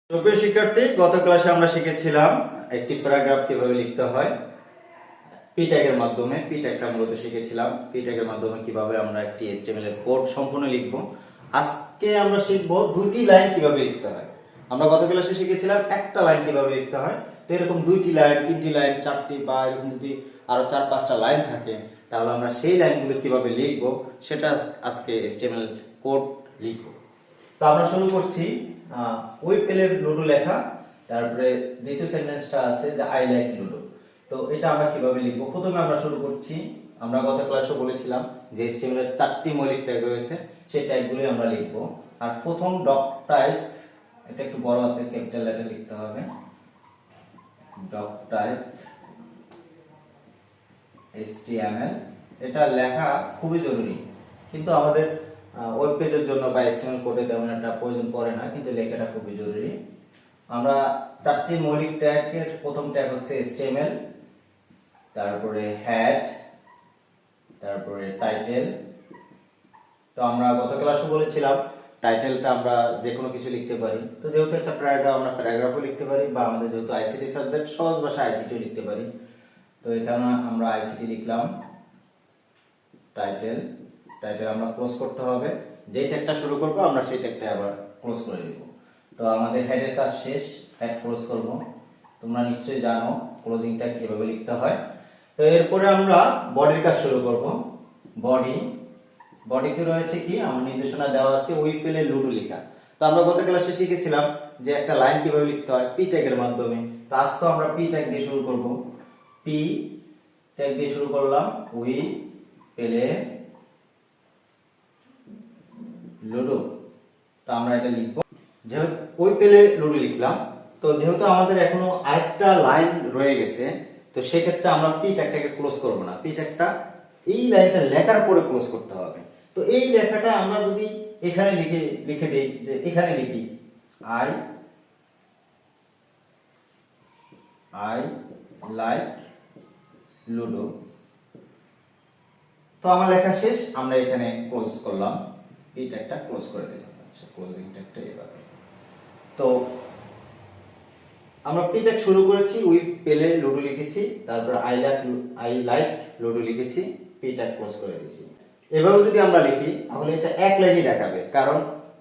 সুপ্রিয় শিক্ষার্থী, গত ক্লাসে আমরা শিখেছিলাম একটি প্যারাগ্রাফ কিভাবে লিখতে হয় পি ট্যাগের মাধ্যমে। পি ট্যাগটা মূলত শিখেছিলাম পি ট্যাগের মাধ্যমে কিভাবে আমরা একটি এইচটিএমএল এর কোড সম্পূর্ণ লিখব। আজকে আমরা শিখব দুইটি লাইন কিভাবে লিখতে হয়। আমরা গত ক্লাসে শিখেছিলাম একটা লাইন কিভাবে লিখতে হয়। তো এরকম দুইটি লাইন, তিনটি লাইন, চারটি বা এরকম যদি আরো 4-5টা লাইন থাকে তাহলে আমরা সেই লাইনগুলো কিভাবে লিখব সেটা আজকে এইচটিএমএল কোড লিখব। তো আমরা শুরু করছি ওই পেলে লুডো লেখা। তারপরে দ্বিতীয় সেন্টেন্সটা আছে যে আই লাইক লুডো। তো এটা আমরা কিভাবে লিখব, প্রথমে আমরা শুরু করছি। আমরা গত ক্লাসে বলেছিলাম যে এইচটিএমএল এর 4টি মৌলিক ট্যাগ রয়েছে, সেই ট্যাগগুলি আমরা লিখব। আর প্রথম ডক টাইপ, এটা একটু বড় হাতের ক্যাপিটাল লেটারে লিখতে হবে। ডক টাইপ এইচটিএমএল, এটা লেখা খুবই জরুরি, কিন্তু আমাদের ওয়েব পেজের জন্য বা এইচটিএমএল কোডে তেমন একটা প্রয়োজন পড়ে না, কিন্তু লেখাটা খুবই জরুরি। আমরা 4টি মৌলিক ট্যাগের প্রথম ট্যাগ হচ্ছে এইচটিএমএল, তারপরে হেড, তারপরে টাইটেল। তো আমরা গত ক্লাসে বলেছিলাম টাইটেলটা আমরা যে কোনো কিছু লিখতে পারি। তো যেহেতু একটা প্যারাগ্রাফ, আমরা প্যারাগ্রাফও লিখতে পারি, বা আমাদের যেহেতু আইসিটি সাবজেক্ট, সহজ ভাষায় আইসিটিও লিখতে পারি। তো এখানে আমরা আইসিটি লিখলাম। টাইটেল, টাইটেল আমরা ক্লোজ করতে হবে। যেই ট্যাগটা শুরু করব আমরা সেই ট্যাগটা আবার ক্লোজ করে দেব। তো আমাদের হেডের কাজ শেষ, হেড ক্লোজ করব। তোমরা নিশ্চয়ই জানো ক্লোজিং ট্যাগ কিভাবে লিখতে হয়। তো এরপরে আমরা বডির কাজ শুরু করব। বডি, বডিতে রয়েছে কি, আমার নির্দেশনা দেওয়া আছে উই ফেলে লুডো লেখা। তো আমরা গত ক্লাসে শিখেছিলাম যে একটা লাইন কিভাবে লিখতে হয় পি ট্যাগের মাধ্যমে। তো আজকে আমরা পি ট্যাগ দিয়ে শুরু করব। পি ট্যাগ দিয়ে শুরু করলাম, উই পেলে লুডো। তো আমরা এটা লিখব, যেহেতু ওই পেলে লুডো লিখলাম। তো যেহেতু আমাদের এখনো আরেকটা লাইন রয়ে গেছে, তো সেক্ষেত্রে আমরা পি ট্যাগটাকে ক্লোজ করব না। পি ট্যাগটা এই লাইনটা লেখার পরে ক্লোজ করতে হবে। তো এই লেখাটা আমরা যদি এখানে লিখে দেই, যে এখানে লিখি আই লাইক লুডো, তো আমার লেখা শেষ, আমরা এখানে ক্লোজ করলাম, পি ট্যাগটা ক্লোজ করে দিলাম। আচ্ছা, ক্লোজিং ট্যাগটা এভাবে। তো আমরা পি ট্যাগ শুরু করেছি, উই পেলে লুডো লিখেছি, তারপর আই লাইক লুডো লিখেছি, পি ট্যাগ ক্লোজ করে দিয়েছি। এভাবে যদি আমরা লিখি তাহলে এটা এক লাইনই দেখাবে, কারণ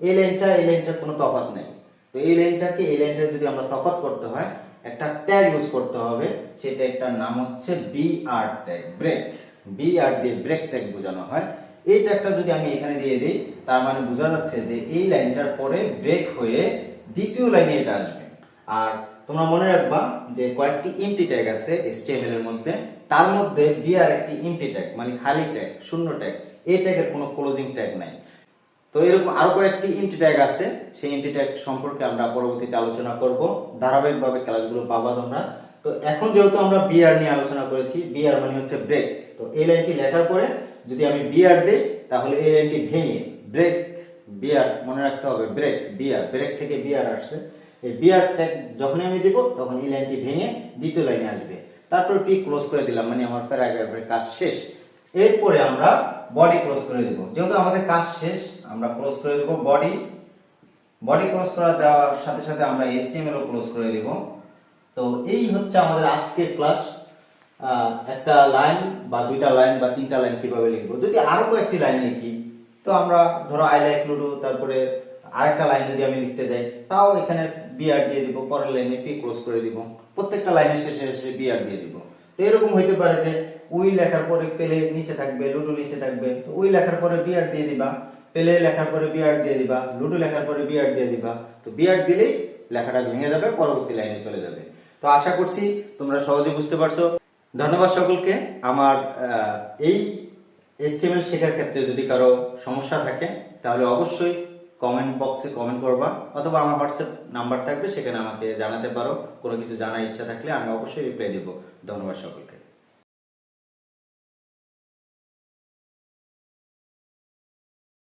এই লাইনটার কোনো তফাৎ নেই। তো এই লাইনটাকে এই লাইনটা যদি আমরা তফাৎ করতে হয় একটা ট্যাগ ইউজ করতে হবে। সেই ট্যাগটার নাম হচ্ছে বিআর ট্যাগ, ব্রেক। বিআর দিয়ে ব্রেক ট্যাগ বোঝানো হয়। এই ট্যাগটা যদি আমি এখানে দিয়ে দিই, তার মানে বোঝা যাচ্ছে যে এই লাইনটার পরে ব্রেক হয়ে দ্বিতীয় লাইনে এটা আসবে। আর তোমরা মনে রাখবা যে কয়েকটি এমটি ট্যাগ আছে এইচটিএমএল এর মধ্যে, তার মধ্যে বিআর একটি এমটি ট্যাগ, মানে খালি ট্যাগ, শূন্য ট্যাগ। এই ট্যাগের কোনো ক্লোজিং ট্যাগ নাই। তো এরকম আরো কয়েকটি এমটি ট্যাগ আছে, সেই এমটি ট্যাগ সম্পর্কে আমরা পরবর্তীতে আলোচনা করব। ধারাবাহিকভাবে ক্লাসগুলো পাবা তোমরা। তো এখন যেহেতু আমরা বিআর নিয়ে আলোচনা করেছি, বিআর মানে হচ্ছে ব্রেক। তো এই লাইনটি লেখার পরে যদি আমি বিআর দেই তাহলে এই লাইনটি ভেঙে ব্রেক, বিআর মনে রাখতে হবে, ব্রেক বিআর, ব্রেক থেকে বিআর আসছে। এই বিআর ট্যাগ যখনই আমি দিব তখন এই লাইনটি ভেঙে দ্বিতীয় লাইনে আসবে। তারপর পি ক্লোজ করে দিলাম, মানে আমার প্যারাগ্রাফের কাজ শেষ। এরপরে আমরা বডি ক্লোজ করে দেব। যেহেতু আমাদের কাজ শেষ, আমরা ক্লোজ করে দেব বডি। বডি ক্লোজ করা দেওয়ার সাথে সাথে আমরা এইচটিএমএল ও ক্লোজ করে দেব। তো এই হচ্ছে আমাদের আজকের ক্লাস। একটা লাইন বা দুইটা লাইন বা তিনটা লাইন কিভাবে লিখব। যদি আরো কয়েকটি লাইন লিখি, তো আমরা ধরো আই লাইক লুডো, তারপরে আরেকটা লাইন যদি আমি লিখতে যাই, তাও এখানে বিআর দিয়ে দিব, পরের লাইনে পি ক্লোজ করে দিব, প্রত্যেকটা লাইনের শেষে শেষে বিআর দিয়ে দিব। তো এরকম হইতে পারে যে উই লেখার পরে পেলে নিচে থাকবে, লুডো নিচে থাকবে, তো উই লেখার পরে বিআর দিয়ে দিবা, পেলে লেখার পরে বিআর দিয়ে দিবা, লুডো লেখার পরে বিআর দিয়ে দিবা। তো বিআর দিলেই লেখাটা ভেঙে যাবে, পরবর্তী লাইনে চলে যাবে। তো আশা করছি তোমরা সহজে বুঝতে পারছো। ধন্যবাদ সকলকে। আমার এই এইচটিএমএল শেখার ক্ষেত্রে যদি কারো সমস্যা থাকে তাহলে অবশ্যই কমেন্ট বক্সে কমেন্ট করবা, অথবা আমার হোয়াটসঅ্যাপ নাম্বার থাকবে, সেখানে আমাকে জানাতে পারো। কোনো কিছু জানার ইচ্ছা থাকলে আমি অবশ্যই রিপ্লাই দেব। ধন্যবাদ সকলকে।